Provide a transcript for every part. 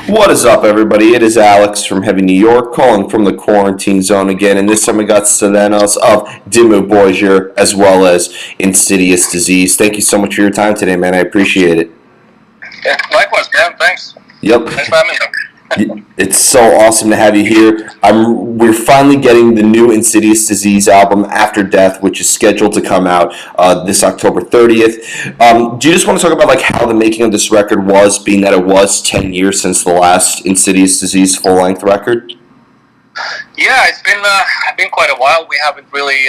What is up, everybody? It is Alex from Heavy New York, calling from the quarantine zone again, and this time we got Silenoz of Dimmu, Borgir, as well as Insidious Disease. Thank you so much for your time today, man. I appreciate it. Yeah, likewise, man. Thanks. Yep. Thanks for having me. It's so awesome to have you here. We're finally getting the new Insidious Disease album, After Death, which is scheduled to come out this October 30th. Do you just want to talk about like how the making of this record was, being that it was 10 years since the last Insidious Disease full-length record? Yeah, it's been quite a while. We haven't really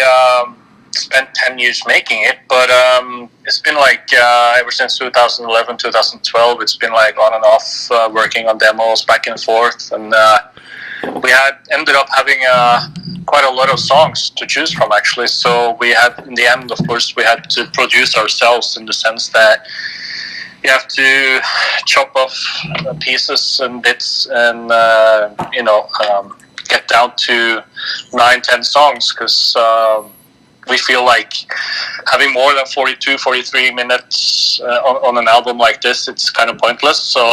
spent 10 years making it, but it's been like ever since 2011, 2012, it's been like on and off working on demos back and forth, and we had ended up having quite a lot of songs to choose from, actually. So we had, in the end, of course, we had to produce ourselves, in the sense that you have to chop off pieces and bits and get down to 9-10 songs, because we feel like having more than 42, 43 minutes on an album like this, it's kind of pointless. So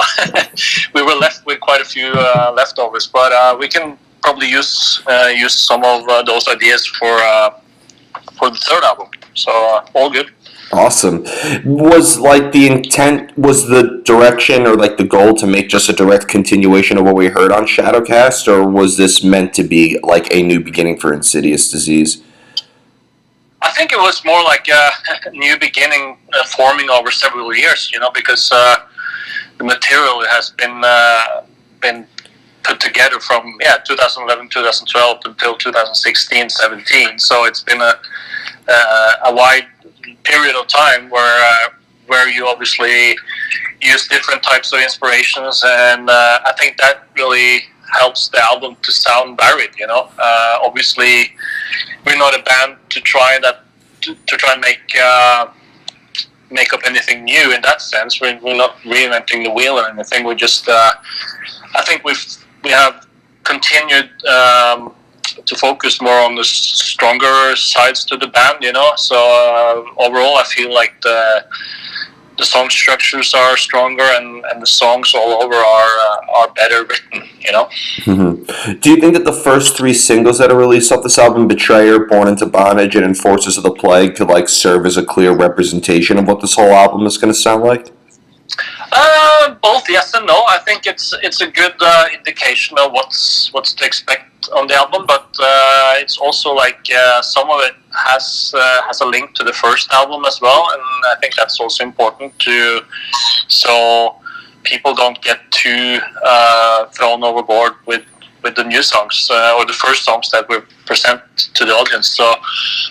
we were left with quite a few leftovers, but we can probably use some of those ideas for the third album. So all good. Awesome. Was like the intent, was the direction or like the goal to make just a direct continuation of what we heard on Shadowcast, or was this meant to be like a new beginning for Insidious Disease? I think it was more like a new beginning forming over several years, because the material has been put together from 2011, 2012 until 2016, 17. So it's been a wide period of time where you obviously use different types of inspirations, and I think that really helps the album to sound varied. Obviously, we're not a band to try and make up anything new in that sense. We're not reinventing the wheel or anything. We just I think we have continued to focus more on the stronger sides to the band, So overall, I feel like the song structures are stronger, and the songs all over are better written, Mm-hmm. Do you think that the first three singles that are released off this album, Betrayer, Born into Bondage, and Enforcers of the Plague, could like serve as a clear representation of what this whole album is going to sound like? Both yes and no. I think it's a good indication of what's to expect on the album, but it's also like some of it has a link to the first album as well, and I think that's also important so people don't get too thrown overboard with the new songs or the first songs that we present to the audience. So,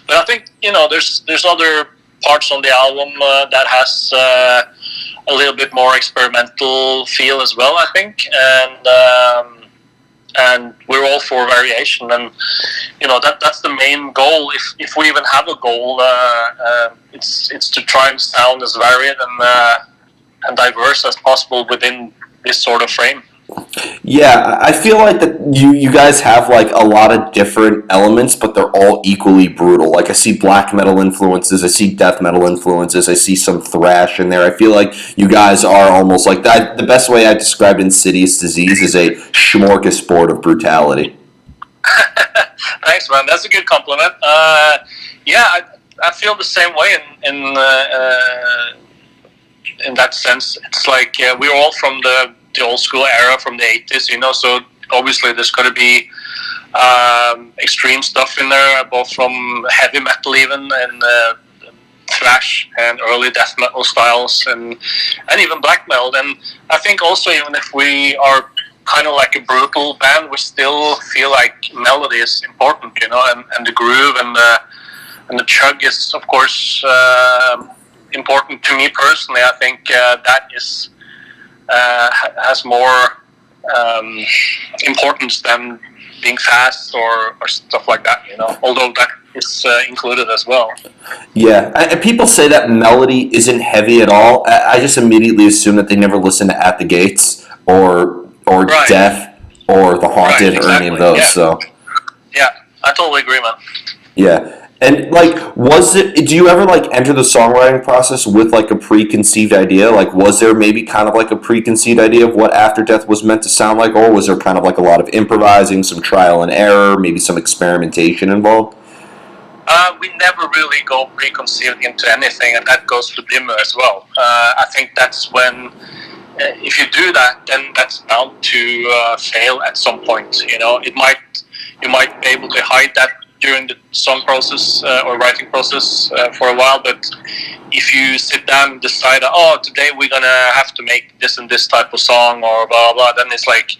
but I think there's other parts on the album that has a little bit more experimental feel as well, I think, and we're all for variation, and that's the main goal. If we even have a goal, it's to try and sound as varied and diverse as possible within this sort of frame. Yeah, I feel like that you guys have like a lot of different elements, but they're all equally brutal. Like I see black metal influences, I see death metal influences, I see some thrash in there. I feel like you guys are almost like that. The best way I described Insidious Disease is a smorgasbord of brutality. Thanks, man. That's a good compliment. I feel the same way in that sense. It's like we're all from the old school era, from the 80s, so obviously there's going to be extreme stuff in there, both from heavy metal even, and thrash and early death metal styles, and even black metal. And I think also, even if we are kind of like a brutal band, we still feel like melody is important, and the groove and the chug is, of course, important to me personally. I think that is has more importance than being fast or stuff like that, although that is included as well. Yeah, and people say that melody isn't heavy at all. I just immediately assume that they never listen to At the Gates or Right. Death or The Haunted, Right, or any of those. yeah. So Yeah, I totally agree, man. yeah. And like, was it? Do you ever like enter the songwriting process with like a preconceived idea? Like, was there maybe kind of like a preconceived idea of what After Death was meant to sound like, or was there kind of like a lot of improvising, some trial and error, maybe some experimentation involved? We never really go preconceived into anything, and that goes for Dimmu as well. I think that's when, if you do that, then that's bound to fail at some point. You might be able to hide that during the song process or writing process for a while, but if you sit down and decide, oh, today we're gonna have to make this and this type of song or blah blah, then it's like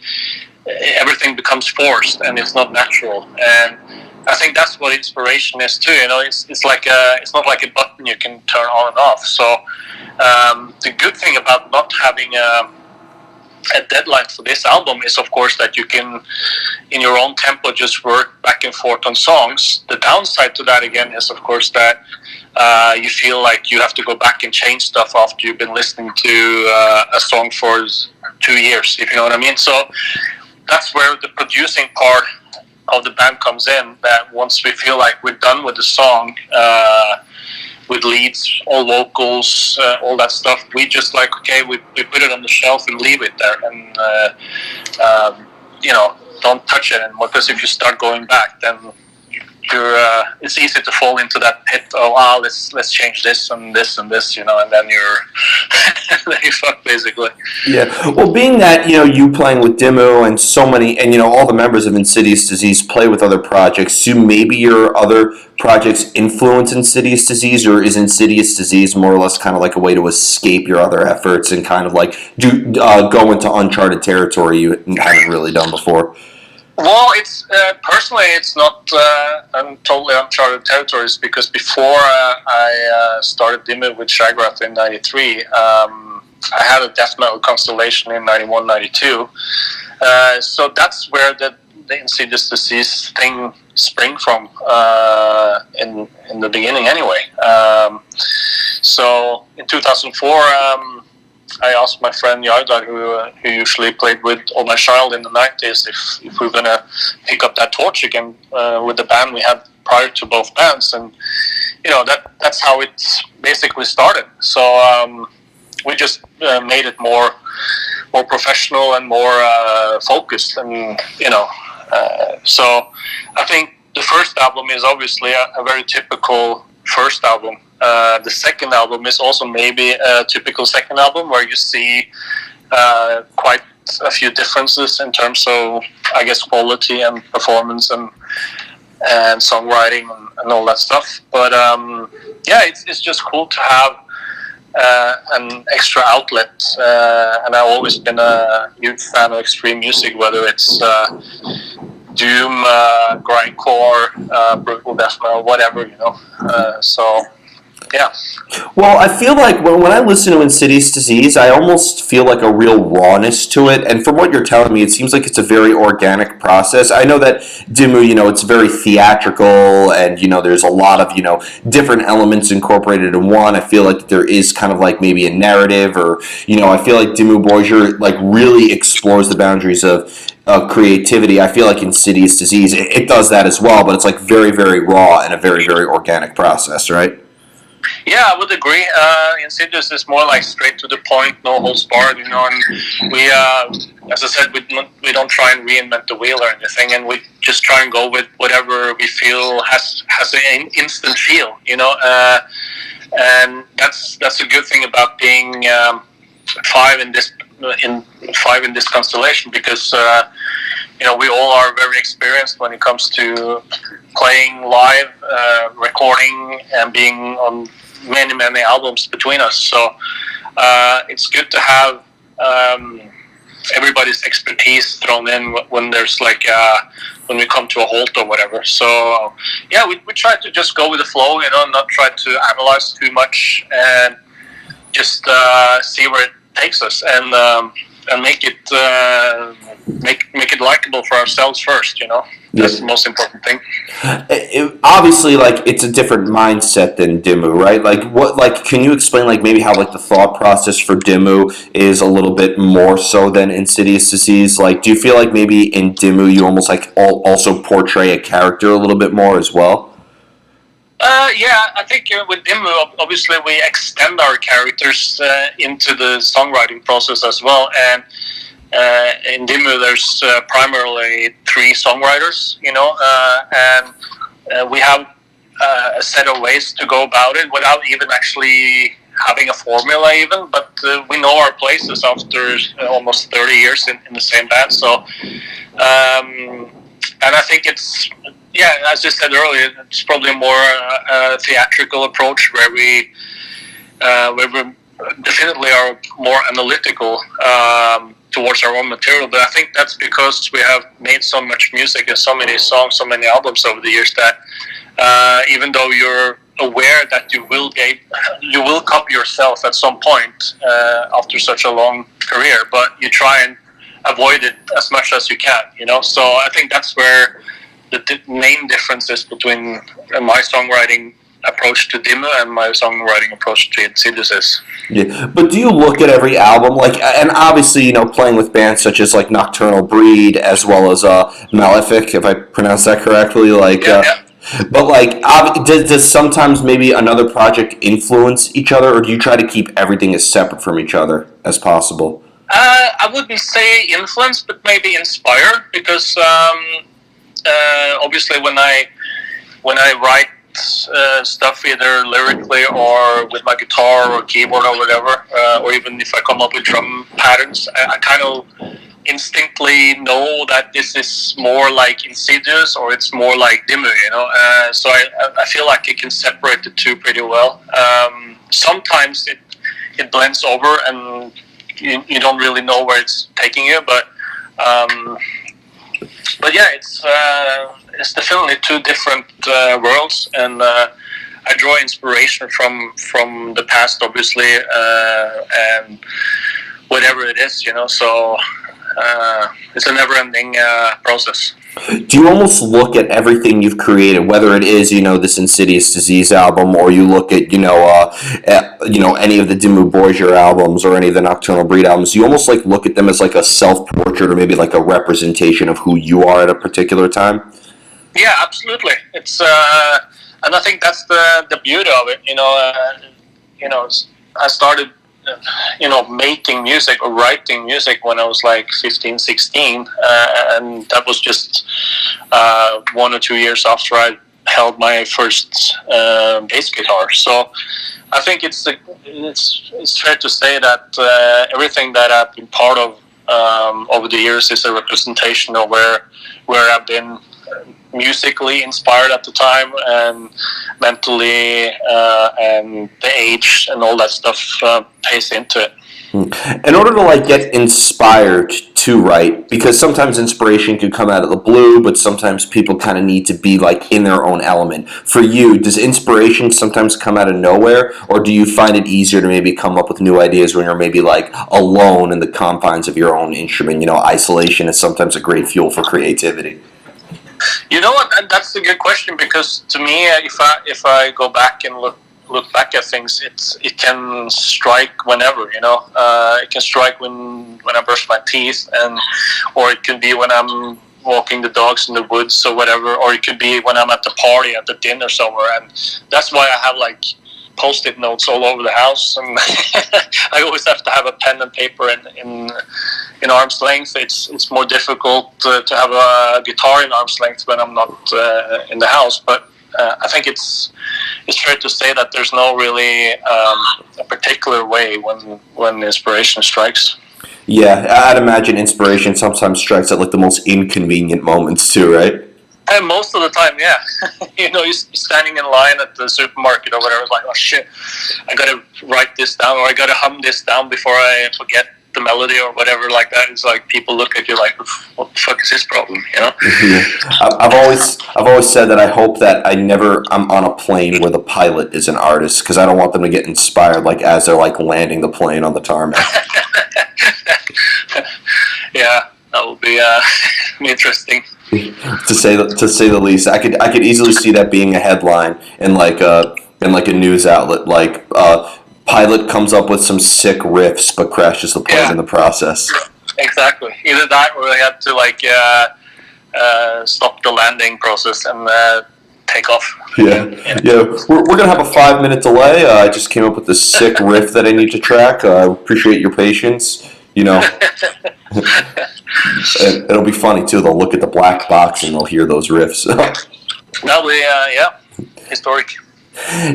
everything becomes forced and it's not natural. And I think that's what inspiration is too. It's like it's not like a button you can turn on and off. So the good thing about not having a deadline for this album is, of course, that you can, in your own tempo, just work back and forth on songs. The downside to that, again, is, of course, that you feel like you have to go back and change stuff after you've been listening to a song for 2 years, if you know what I mean. So that's where the producing part of the band comes in, that once we feel like we're done with the song, with leads, all vocals, all that stuff, we just like, okay, we put it on the shelf and leave it there, and don't touch it anymore, because if you start going back, then it's easy to fall into that pit of, let's change this and this and this, and then you're then you fuck, basically. Yeah. Well, being that, you playing with Demu and so many, and, all the members of Insidious Disease play with other projects, do maybe your other projects influence Insidious Disease, or is Insidious Disease more or less kind of like a way to escape your other efforts and kind of like go into uncharted territory you haven't really done before? Well, it's personally, it's not totally uncharted territories, because before I started Dimmu with Shagrath in '93, I had a death metal constellation in '91, '92. So that's where the Insidious Disease thing spring from in the beginning, anyway. So in 2004. I asked my friend Yardar, who usually played with All My Child in the 90s, if we were going to pick up that torch again with the band we had prior to both bands. And, that's how it basically started. So we just made it more professional and more focused. And, so I think the first album is obviously a very typical first album. The second album is also maybe a typical second album, where you see quite a few differences in terms of, I guess, quality and performance and songwriting and all that stuff. But it's just cool to have an extra outlet. And I've always been a huge fan of extreme music, whether it's doom, grindcore, brutal death metal, whatever, so. Yeah. Well, I feel like when I listen to Insidious Disease, I almost feel like a real rawness to it. And from what you're telling me, it seems like it's a very organic process. I know that Dimmu, it's very theatrical, and, there's a lot of, different elements incorporated in one. I feel like there is kind of like maybe a narrative, or, I feel like Dimmu Borgir like really explores the boundaries of creativity. I feel like Insidious Disease, it does that as well, but it's like very, very raw and a very, very organic process, right? Yeah, I would agree. Insidious is more like straight to the point, no holds barred, and we, as I said, we don't try and reinvent the wheel or anything, and we just try and go with whatever we feel has an instant feel, and that's a good thing about being five in this constellation, because we all are very experienced when it comes to playing live, recording, and being on many albums between us. So it's good to have everybody's expertise thrown in when there's like when we come to a halt or whatever. So we try to just go with the flow, not try to analyze too much, and just see where it takes us, and make it likable for ourselves first. That's the most important thing. Obviously, like, it's a different mindset than Demu, right? Can you explain, like, maybe how, like, the thought process for Demu is a little bit more so than Insidious Disease? Like, do you feel like maybe in Demu you almost, like, also portray a character a little bit more as well? Yeah, I think with Dimmu, obviously we extend our characters into the songwriting process as well. And in Dimmu, there's primarily three songwriters, and we have a set of ways to go about it without even actually having a formula even, but we know our places after almost 30 years in the same band. So, and I think it's, yeah, as I said earlier, it's probably a more theatrical approach where we definitely are more analytical towards our own material. But I think that's because we have made so much music and so many songs, so many albums over the years that even though you're aware that you will copy yourself at some point after such a long career, but you try and avoid it as much as you can, So I think that's where the main difference is between my songwriting approach to Dimmu and my songwriting approach to Insidious is. Yeah, but do you look at every album and obviously playing with bands such as like Nocturnal Breed as well as Malefic, if I pronounce that correctly, Yeah. But does sometimes maybe another project influence each other, or do you try to keep everything as separate from each other as possible? I wouldn't say influence, but maybe inspire, because obviously when I write stuff either lyrically or with my guitar or keyboard or whatever, or even if I come up with drum patterns, I kind of instinctively know that this is more like Insidious or it's more like Dimmu, so I feel like you can separate the two pretty well. Sometimes it blends over and you don't really know where it's taking you, but yeah, it's definitely two different worlds, and I draw inspiration from the past, obviously, and whatever it is, so it's a never-ending process. Do you almost look at everything you've created, whether it is this Insidious Disease album, or you look at any of the Dimmu Borgir albums or any of the Nocturnal Breed albums? You almost look at them as like a self-portrait or maybe like a representation of who you are at a particular time. Yeah, absolutely. It's and I think that's the beauty of it. I started making music or writing music when I was like 15, 16, and that was just 1 or 2 years after I held my first bass guitar. So I think it's fair to say that everything that I've been part of over the years is a representation of where I've been musically inspired at the time, and mentally, and the age and all that stuff plays into it. In order to get inspired to write, because sometimes inspiration can come out of the blue, but sometimes people kind of need to be in their own element. For you, does inspiration sometimes come out of nowhere, or do you find it easier to maybe come up with new ideas when you're maybe alone in the confines of your own instrument? Isolation is sometimes a great fuel for creativity. You know what? And that's a good question, because to me, if I go back and look back at things, it can strike whenever. It can strike when I brush my teeth, or it can be when I'm walking the dogs in the woods or whatever, or it could be when I'm at the party, at the dinner somewhere, and that's why I have Post-it notes all over the house, and I always have to have a pen and paper in arm's length. It's more difficult to have a guitar in arm's length when I'm not in the house, but I think it's fair to say that there's no really a particular way when inspiration strikes. Yeah, I'd imagine inspiration sometimes strikes at the most inconvenient moments too, right? And most of the time, yeah. You're standing in line at the supermarket or whatever. It's like, oh shit, I gotta write this down, or I gotta hum this down before I forget the melody or whatever like that. It's like people look at you like, what the fuck is this problem? Mm-hmm. I've always said that I hope that I'm on a plane where the pilot is an artist, because I don't want them to get inspired as they're landing the plane on the tarmac. Yeah, that would be interesting. To say the least. I could easily see that being a headline in a news outlet, pilot comes up with some sick riffs but crashes the plane in the process. Exactly. Either that, or they had to stop the landing process and take off. Yeah. We're gonna have a 5-minute delay. I just came up with this sick riff that I need to track. I appreciate your patience. You know, it'll be funny too. They'll look at the black box and they'll hear those riffs. That'll be historic.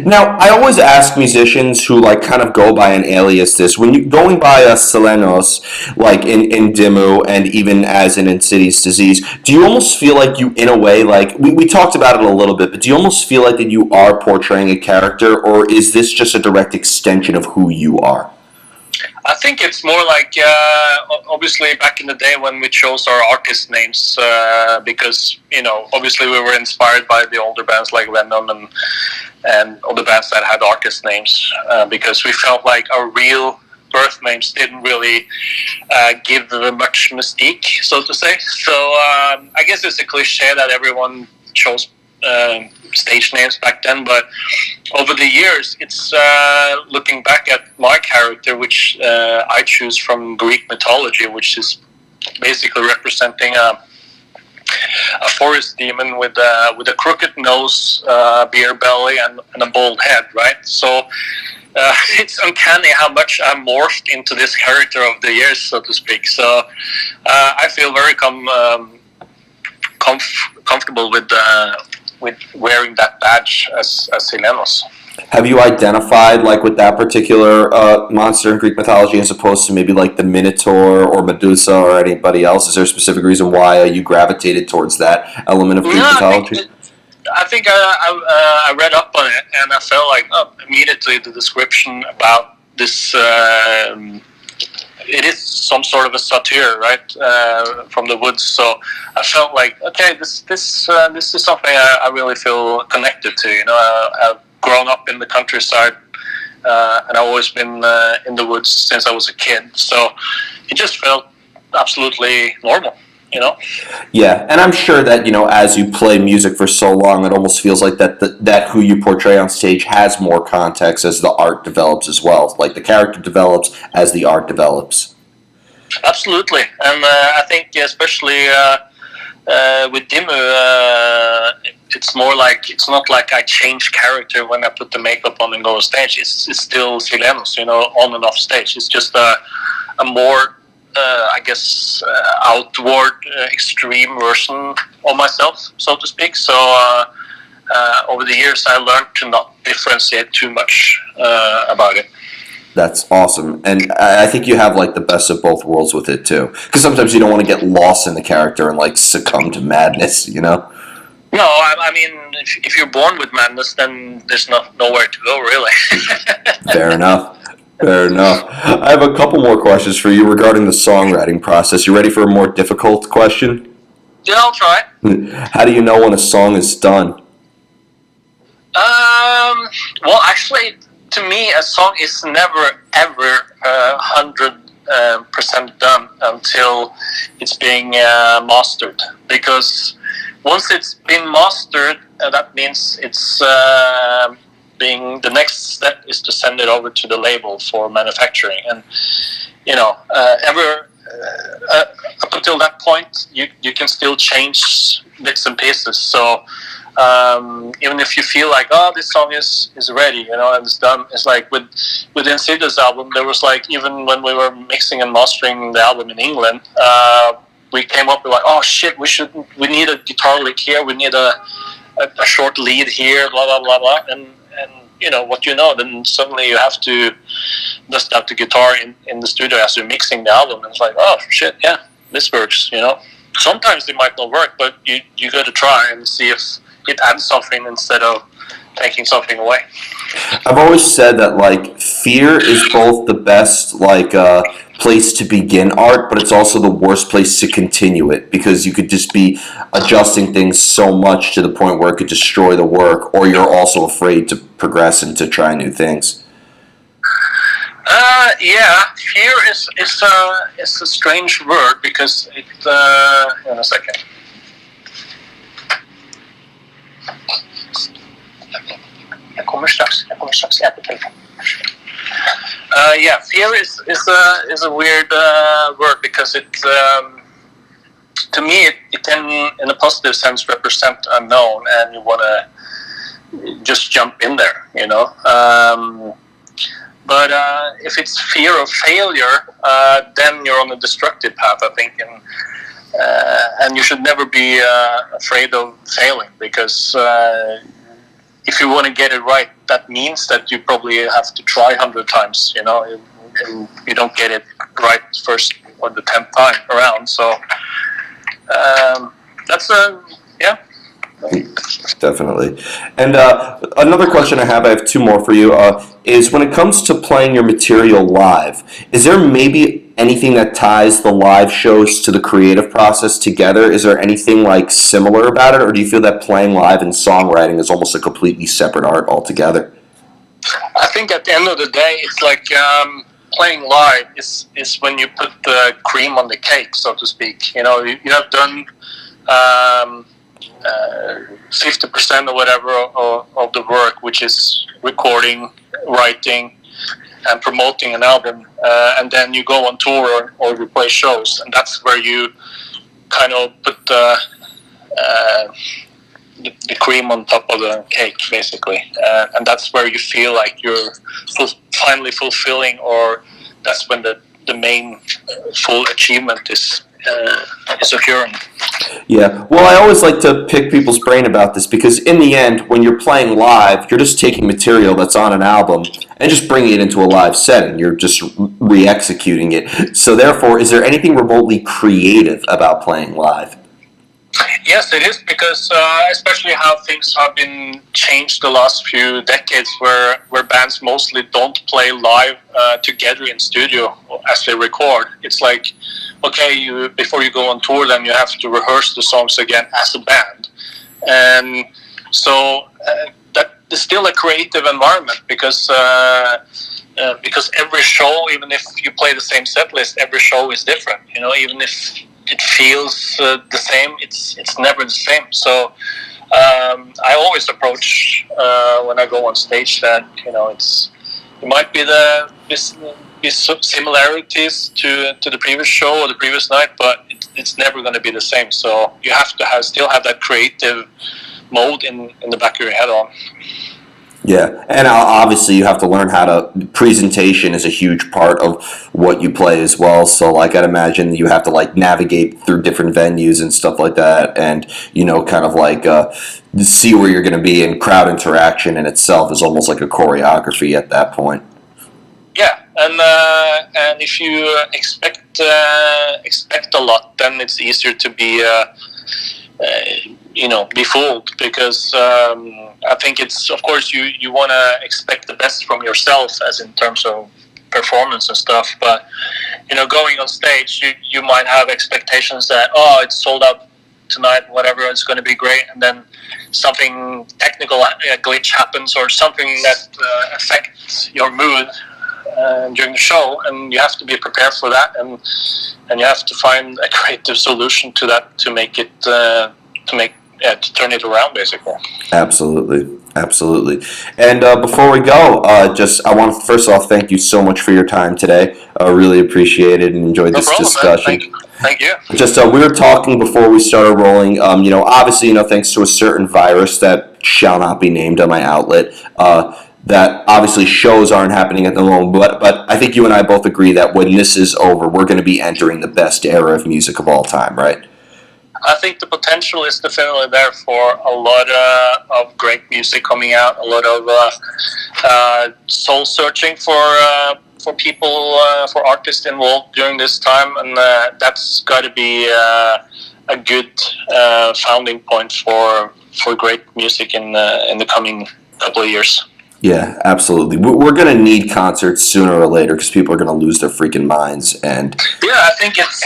Now, I always ask musicians who like kind of go by an alias this when you going by a Silenoz, like in Dimmu and even as in Insidious Disease, do you almost feel like you in a way like we talked about it a little bit, but do you almost feel like that you are portraying a character, or is this just a direct extension of who you are? I think it's more like, obviously back in the day when we chose our artist names, because, obviously we were inspired by the older bands like Venom and other bands that had artist names, because we felt like our real birth names didn't really give much mystique, so to say. So I guess it's a cliche that everyone chose stage names back then, but over the years it's looking back at my character, which I choose from Greek mythology, which is basically representing a forest demon with a crooked nose, beer belly, and a bald head, right? So it's uncanny how much I morphed into this character over the years, so to speak. So I feel very comfortable with wearing that badge as Silenoz. Have you identified like with that particular monster in Greek mythology as opposed to maybe like the Minotaur or Medusa or anybody else? Is there a specific reason why you gravitated towards that element of Greek mythology? I think I read up on it and I felt like immediately the description about this. It is some sort of a satyr, right, from the woods. So I felt like, okay, this is something I really feel connected to. I've grown up in the countryside, and I've always been in the woods since I was a kid. So it just felt absolutely normal. Yeah, and I'm sure that as you play music for so long, it almost feels like that who you portray on stage has more context as the art develops as well. Like the character develops as the art develops. Absolutely, and I think especially with Dimmu, it's more like it's not like I change character when I put the makeup on and go on stage. It's still Silenoz, on and off stage. It's just a more I guess outward extreme version of myself, so to speak. So over the years I learned to not differentiate too much about it. That's awesome, and I think you have like the best of both worlds with it too, because sometimes you don't want to get lost in the character and like succumb to madness, No, I mean, if you're born with madness, then there's nowhere to go, really. Fair enough. I have a couple more questions for you regarding the songwriting process. You ready for a more difficult question? Yeah, I'll try. How do you know when a song is done? Well, actually, to me, a song is never ever 100% done until it's being mastered. Because once it's been mastered, that means it's the next step is to send it over to the label for manufacturing, and up until that point you can still change bits and pieces. So even if you feel like this song is ready, and it's done, it's like with the Insidious album, there was like, even when we were mixing and mastering the album in England, we came up with like, oh shit, we need a guitar lick here, we need a short lead here, blah blah blah blah, and then suddenly you have to dust out the guitar in the studio as you're mixing the album, and it's like, oh shit, yeah, this works. Sometimes it might not work, but you got to try and see if it adds something instead of taking something away. I've always said that like fear is both the best place to begin art, but it's also the worst place to continue it, because you could just be adjusting things so much to the point where it could destroy the work, or you're also afraid to progress and to try new things. Yeah, fear is a strange word, because it. Hang on a second. Jag kommer strax äta telefon. Yeah, fear is a weird word, because to me, it can, in a positive sense, represent unknown, and you want to just jump in there, you know. But if it's fear of failure, then you're on a destructive path, I think, and you should never be afraid of failing, because if you want to get it right, that means that you probably have to try 100 times, you know, and you don't get it right first or the 10th time around. So that's yeah. Definitely. And another question I have 2 more for you, is when it comes to playing your material live, is there maybe anything that ties the live shows to the creative process together? Is there anything like similar about it, or do you feel that playing live and songwriting is almost a completely separate art altogether? I think at the end of the day, it's like playing live is when you put the cream on the cake, so to speak. You know, you have done 50% or whatever of the work, which is recording, writing, and promoting an album, and then you go on tour or you play shows, and that's where you kind of put the cream on top of the cake, basically, and that's where you feel like you're finally fulfilling, or that's when the main full achievement is occurring. Yeah, well, I always like to pick people's brain about this, because in the end, when you're playing live, you're just taking material that's on an album and just bringing it into a live setting. You're just re-executing it. So therefore, is there anything remotely creative about playing live? Yes, it is, because especially how things have been changed the last few decades, where bands mostly don't play live together in studio as they record. It's like, okay, before you go on tour, then you have to rehearse the songs again as a band, and so that is still a creative environment, because every show, even if you play the same set list, every show is different. You know, even if it feels the same, it's never the same. So I always approach when I go on stage that, you know, it might be similarities to the previous show or the previous night, but it's never going to be the same. So you have to still have that creative mode in the back of your head on. Yeah, and obviously you have to learn how to. Presentation is a huge part of what you play as well. So, like, I'd imagine you have to like navigate through different venues and stuff like that, and you know, kind of like see where you're going to be. And crowd interaction in itself is almost like a choreography at that point. Yeah, and if you expect a lot, then it's easier to be be fooled, because I think it's, of course, you want to expect the best from yourself, as in terms of performance and stuff, but you know, going on stage, you might have expectations that, oh, it's sold out tonight, whatever, it's going to be great, and then something technical, a glitch happens, or something that affects your mood during the show, and you have to be prepared for that, and you have to find a creative solution to that to make it to turn it around, basically. Absolutely. And before we go, I want to first off thank you so much for your time today. I really appreciate it and enjoyed this discussion. Thank you. Just we were talking before we started rolling. Obviously, thanks to a certain virus that shall not be named on my outlet, that obviously shows aren't happening at the moment. But I think you and I both agree that when this is over, we're going to be entering the best era of music of all time, right? I think the potential is definitely there for a lot of great music coming out, a lot of soul searching for people, for artists involved during this time, and that's got to be a good founding point for great music in the coming couple of years. Yeah, absolutely. We're going to need concerts sooner or later, because people are going to lose their freaking minds. And yeah, I think it's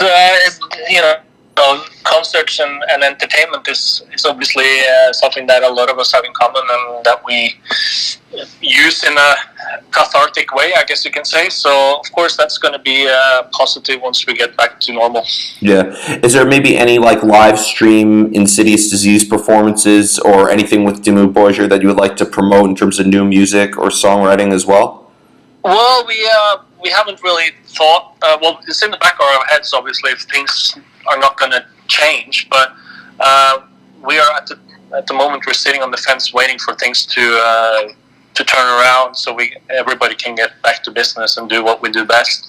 concerts and entertainment is obviously something that a lot of us have in common, and that we use in a cathartic way, I guess you can say. So, of course, that's going to be positive once we get back to normal. Yeah. Is there maybe any like live stream Insidious Disease performances or anything with Dimmu Borgir that you would like to promote in terms of new music or songwriting as well? Well, we haven't really thought. Well, it's in the back of our heads, obviously, if things are not going to change. But we are at the moment we're sitting on the fence waiting for things to turn around, so everybody can get back to business and do what we do best,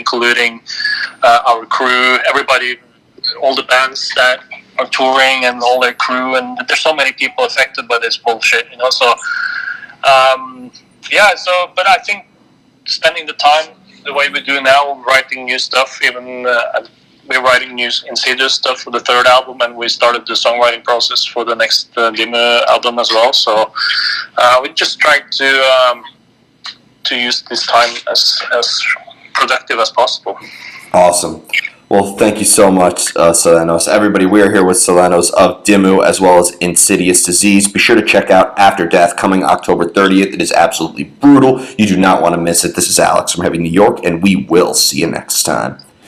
including our crew, everybody, all the bands that are touring and all their crew, and there's so many people affected by this bullshit, you know. So but I think spending the time the way we do now, writing new stuff, even we're writing new Insidious stuff for the third album, and we started the songwriting process for the next Dimmu album as well. So we just try to use this time as productive as possible. Awesome. Well, thank you so much, Silenoz. Everybody, we are here with Silenoz of Dimmu as well as Insidious Disease. Be sure to check out After Death coming October 30th. It is absolutely brutal. You do not want to miss it. This is Alex from Heavy New York, and we will see you next time.